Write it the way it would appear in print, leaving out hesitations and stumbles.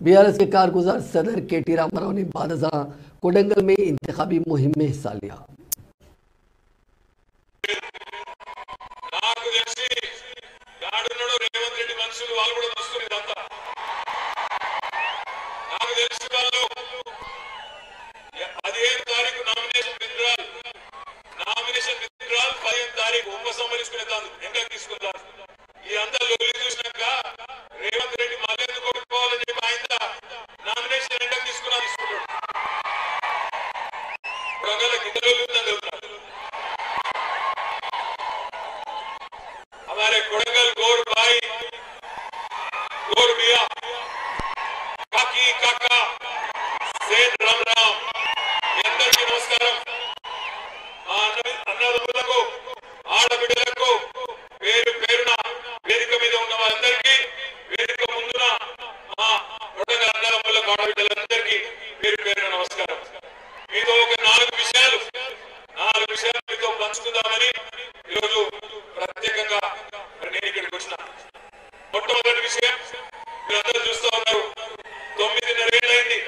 BRS के कारगुजार सदर केटी रामाराव ने बादजा कोडंगल में इंतखाबी मुहिम में हिस्सा लिया। हमारे कोडंगल गौर भाई गौर मिया काकी काका सेठ राम राम अंदर की नमस्कार अन्नदम्मुలకు ఆడబిడ్డలకు పేరు పేరున వేదిక మీద ఉన్న వారందరికీ వేదిక ముందున మా కొడగల అన్నదమ్ములకు ఆడబిడ్డలందరికీ పేరు పేరున నమస్కారం। మీతో ఒక నాలుగు విషయాలు మీతో పంచుకుందామని ఈరోజు ప్రత్యేకంగా నేను ఇక్కడికి వచ్చిన। మొట్టమొదటి విషయం మీరందరూ చూస్తూ ఉన్నారు, 9.5 ఏళ్ళైంది